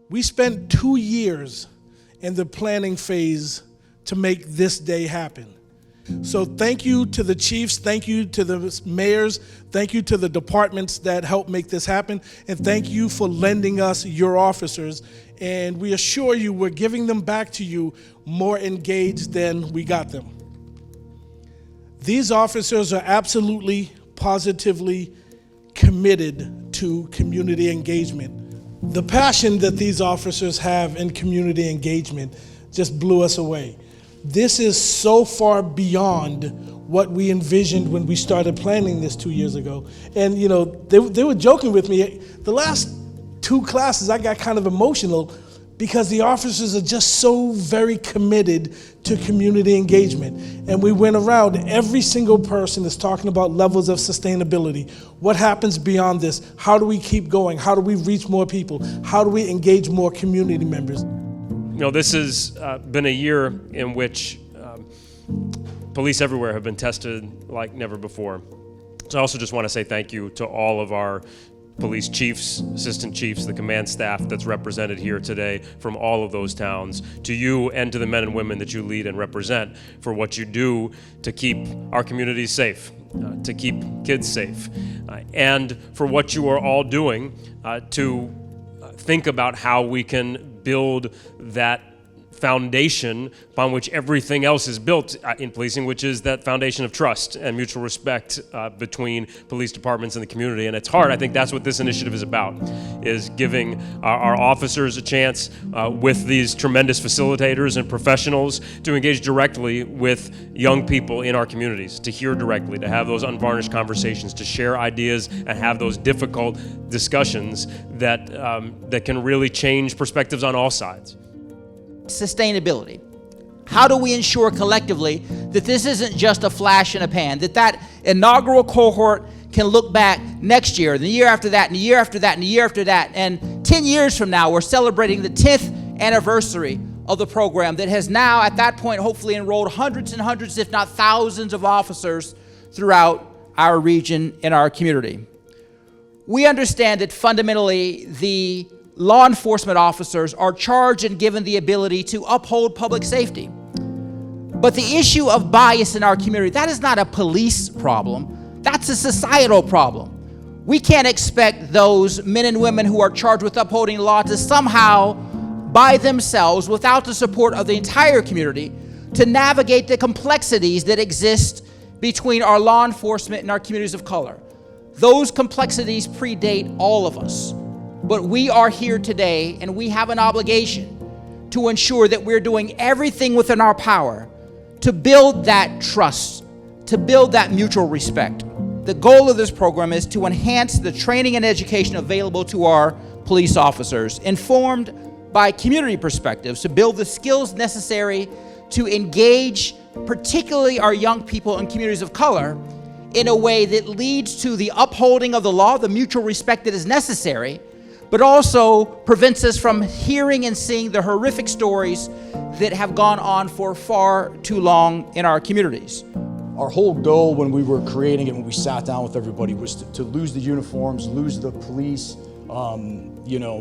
We spent 2 years in the planning phase to make this day happen. So thank you to the chiefs, thank you to the mayors, thank you to the departments that helped make this happen, and thank you for lending us your officers. And we assure you we're giving them back to you more engaged than we got them. These officers are absolutely, positively committed to community engagement. The passion that these officers have in community engagement just blew us away. This is so far beyond what we envisioned when we started planning this 2 years ago. And you know, they were joking with me. The last 2 classes, I got kind of emotional because the officers are just so very committed to community engagement. And we went around, every single person is talking about levels of sustainability. What happens beyond this? How do we keep going? How do we reach more people? How do we engage more community members? You know, this has been a year in which police everywhere have been tested like never before. So I also just want to say thank you to all of our police chiefs, assistant chiefs, the command staff that's represented here today from all of those towns, to you and to the men and women that you lead and represent for what you do to keep our communities safe, to keep kids safe, and for what you are all doing to think about how we can build that foundation upon which everything else is built in policing, which is that foundation of trust and mutual respect between police departments and the community. And it's hard. I think that's what this initiative is about, is giving our officers a chance with these tremendous facilitators and professionals to engage directly with young people in our communities, to hear directly, to have those unvarnished conversations, to share ideas and have those difficult discussions that can really change perspectives on all sides. Sustainability. How do we ensure collectively that this isn't just a flash in a pan, that inaugural cohort can look back next year, the year after that, and the year after that, and the year after that, and 10 years from now, we're celebrating the 10th anniversary of the program that has now, at that point, hopefully enrolled hundreds and hundreds, if not thousands of officers throughout our region and our community. We understand that fundamentally the law enforcement officers are charged and given the ability to uphold public safety. But the issue of bias in our community, that is not a police problem. That's a societal problem. We can't expect those men and women who are charged with upholding law to somehow, by themselves, without the support of the entire community, to navigate the complexities that exist between our law enforcement and our communities of color. Those complexities predate all of us. But we are here today, and we have an obligation to ensure that we're doing everything within our power to build that trust, to build that mutual respect. The goal of this program is to enhance the training and education available to our police officers, informed by community perspectives, to build the skills necessary to engage, particularly our young people and communities of color, in a way that leads to the upholding of the law, the mutual respect that is necessary, but also prevents us from hearing and seeing the horrific stories that have gone on for far too long in our communities. Our whole goal when we were creating it, when we sat down with everybody, was to lose the uniforms, lose the police,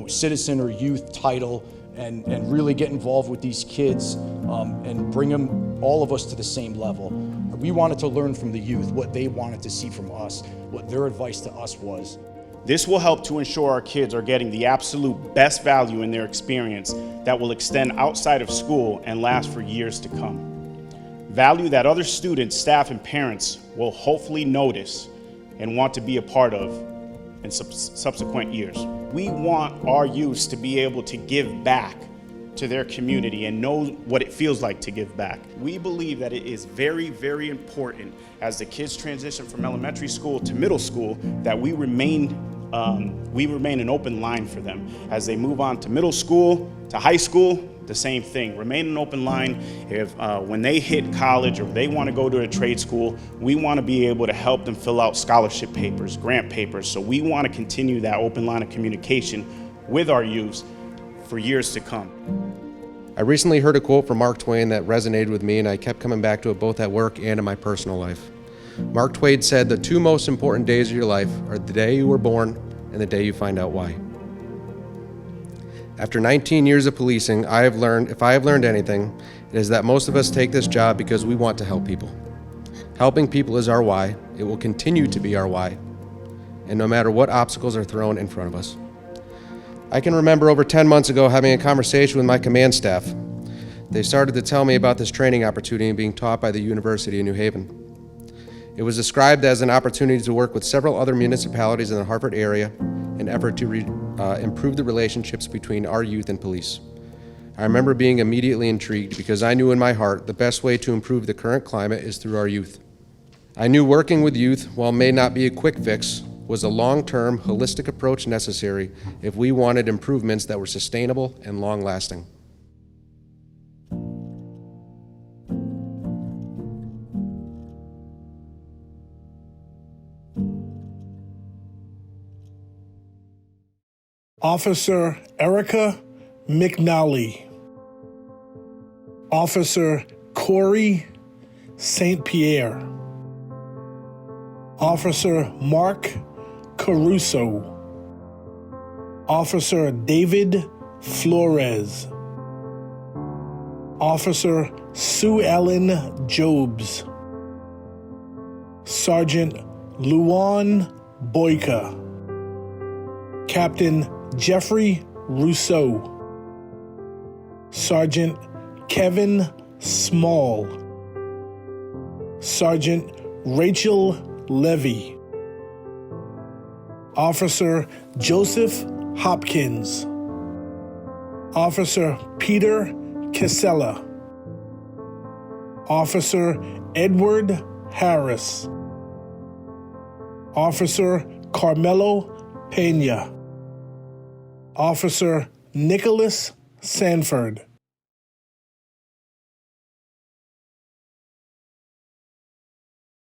citizen or youth title, and really get involved with these kids and bring them, all of us, to the same level. We wanted to learn from the youth what they wanted to see from us, what their advice to us was. This will help to ensure our kids are getting the absolute best value in their experience that will extend outside of school and last for years to come. Value that other students, staff, and parents will hopefully notice and want to be a part of in subsequent years. We want our youth to be able to give back to their community and know what it feels like to give back. We believe that it is very, very important as the kids transition from elementary school to middle school that we remain an open line for them. As they move on to middle school, to high school, the same thing. Remain an open line. If when they hit college or they want to go to a trade school, we want to be able to help them fill out scholarship papers, grant papers. So we want to continue that open line of communication with our youths for years to come. I recently heard a quote from Mark Twain that resonated with me, and I kept coming back to it both at work and in my personal life. Mark Twain said, "The 2 most important days of your life are the day you were born and the day you find out why." After 19 years of policing, if I have learned anything, it is that most of us take this job because we want to help people. Helping people is our why. It will continue to be our why. And no matter what obstacles are thrown in front of us. I can remember over 10 months ago having a conversation with my command staff. They started to tell me about this training opportunity being taught by the University of New Haven. It was described as an opportunity to work with several other municipalities in the Hartford area in an effort to improve the relationships between our youth and police. I remember being immediately intrigued because I knew in my heart the best way to improve the current climate is through our youth. I knew working with youth, while may not be a quick fix, was a long-term, holistic approach necessary if we wanted improvements that were sustainable and long-lasting. Officer Erica McNally. Officer Corey St. Pierre. Officer Mark Caruso. Officer David Flores. Officer Sue Ellen Jobs. Sergeant Luan Boyka. Captain Jeffrey Rousseau. Sergeant Kevin Small. Sergeant Rachel Levy. Officer Joseph Hopkins. Officer Peter Casella. Officer Edward Harris. Officer Carmelo Pena. Officer Nicholas Sanford.